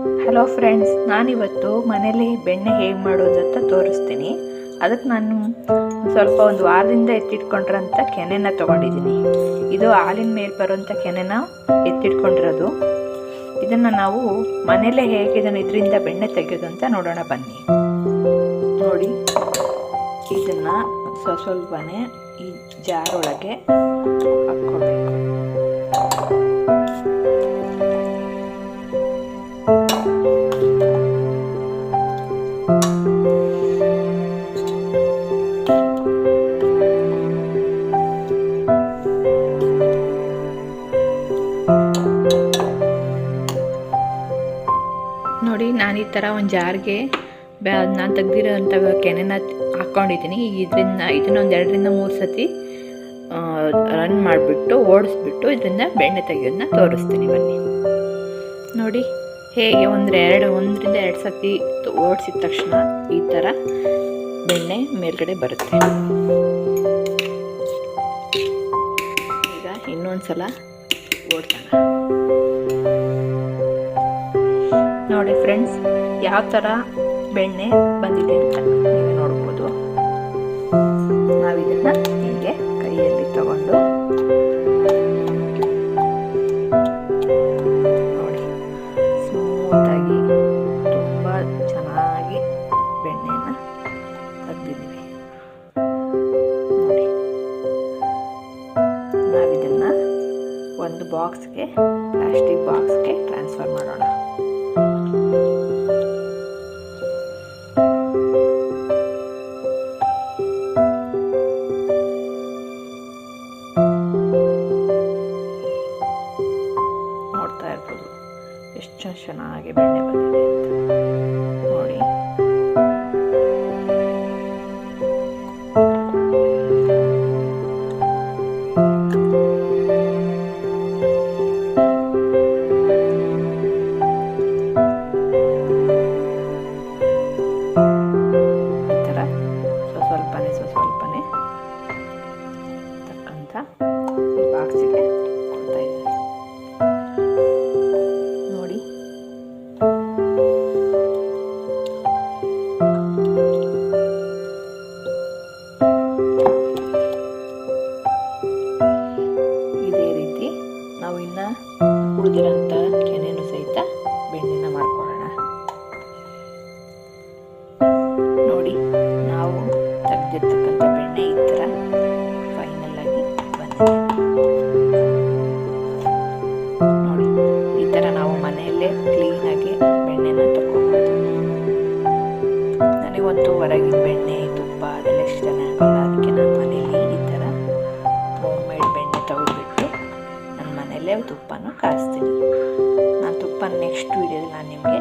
Hello friends, ನಾನಿವತ್ತು ಮನೇಲಿ ಬೆಣ್ಣೆ ಹೇಗೆ ಮಾಡೋದು ಅಂತ ತೋರಿಸ್ತೀನಿ. ಅದಕ್ಕೆ ನಾನು ಸ್ವಲ್ಪ ಒಂದು ವಾರದಿಂದ ಎತ್ತಿಟ್ಕೊಂಡಿರೋಂಥ ಕೆನೆನ ತೊಗೊಂಡಿದ್ದೀನಿ. ಇದು ಹಾಲಿನ ಮೇಲೆ ಬರೋಂಥ ಕೆನೆನ ಎತ್ತಿಟ್ಕೊಂಡಿರೋದು. ಇದನ್ನು ನಾವು ಮನೇಲೇ ಹೇಗೆ ಇದರಿಂದ ಬೆಣ್ಣೆ ತೆಗೆಯೋದು ಅಂತ ನೋಡೋಣ ಬನ್ನಿ. ನೋಡಿ, ಇದನ್ನು ಸ್ವಲ್ಪನೇ ಈ ಜಾರ್ ಒಳಗೆ ಹಾಕ್ಕೊಳ್ಬೇಕು. ನೋಡಿ, ನಾನು ಈ ಥರ ಒಂದು ಜಾರ್ಗೆ ನಾನು ತೆಗ್ದಿರೋಂಥ ಕೆನೆನ ಹಾಕ್ಕೊಂಡಿದ್ದೀನಿ. ಇದನ್ನೊಂದು 2-3 ಸತಿ ರನ್ ಮಾಡಿಬಿಟ್ಟು ಓಡಿಸ್ಬಿಟ್ಟು ಇದರಿಂದ ಬೆಣ್ಣೆ ತೆಗೆಯೋದನ್ನ ತೋರಿಸ್ತೀನಿ ಬನ್ನಿ. ನೋಡಿ ಹೇಗೆ 1-2 ಸತಿ ಓಡಿಸಿದ ತಕ್ಷಣ ಈ ಥರ ಬೆಣ್ಣೆ ಮೇಲ್ಗಡೆ ಬರುತ್ತೆ. ಈಗ ಇನ್ನೊಂದು ಸಲ ಓಡ್ಸೋಣ. ನೋಡಿ ಫ್ರೆಂಡ್ಸ್, ಯಾವ ಥರ ಬೆಣ್ಣೆ ಬಂದಿದೆ ಅಂತ ನೀವು ನೋಡ್ಬೋದು. ನಾವಿದನ್ನು ಹೀಗೆ ಕೈಯಲ್ಲಿ ತಗೊಂಡು ನೋಡಿ, ಸ್ಮೂತಾಗಿ ತುಂಬ ಚೆನ್ನಾಗಿ ಬೆಣ್ಣೆಯನ್ನು ತೆಗೆದಿದ್ದೀವಿ. ನೋಡಿ, ನಾವಿದನ್ನು ಒಂದು ಪ್ಲಾಸ್ಟಿಕ್ ಬಾಕ್ಸ್ಗೆ ಟ್ರಾನ್ಸ್ಫರ್ ಮಾಡೋಣ. ನೋಡ್ತಾ ಇರ್ಬೋದು ಎಷ್ಟು ಚೆನ್ನಾಗಿ ಬೆಣ್ಣೆ ಬಂದಿದೆ ಅಂತ. ನೋಡಿ, ಈ ಥರ ಸ್ವಲ್ಪನೇ ತಕ್ಕಂಥ ಈ ಬಾಕ್ಸಿಗೆ ಕೊಡ್ತಾ ಇದ್ದೀನಿ. ನೋಡಿ, ಇದೇ ರೀತಿ ನಾವು ಇನ್ನು ಉಳಿದಿರೋಂಥ ಕೆನೆನೂ ಸಹಿತ ಬೆಣ್ಣೆನ ಮಾಡ್ಕೊಳ್ಳೋಣ. ನೋಡಿ, ನಾವು ತೆಗೆದಿರ್ತಕ್ಕಂಥ ಬೆಣ್ಣೆ ಈ ಥರ ಫೈನಲ್ ಆಗಿ ಬಂದಿದೆ. ನೋಡಿ, ಈ ಥರ ನಾವು ಮನೆಯಲ್ಲೇ ಕ್ಲೀನಾಗಿ ಬೆಣ್ಣೆನ ತಗೋಬೋದು. ನನಗಂತೂ ಹೊರಗಿನ ಬೆಣ್ಣೆ, ತುಪ್ಪ ಅದೆಲ್ಲ ಇಷ್ಟ ಆಗಲ್ಲ. ಅದಕ್ಕೆ ನಾನು ಮನೇಲಿ ಈ ಥರ ಹೋಮ್ ಮೇಡ್ ಬೆಣ್ಣೆ ತೆಗೆದುಬಿಟ್ಟು ನನ್ನ ಮನೆಯಲ್ಲೇ ತುಪ್ಪನ ಕಾಯಿಸ್ತೀನಿ. ನಾನು ತುಪ್ಪ ನೆಕ್ಸ್ಟ್ ವೀಡಿಯೋದಲ್ಲಿ ನಾನು ನಿಮಗೆ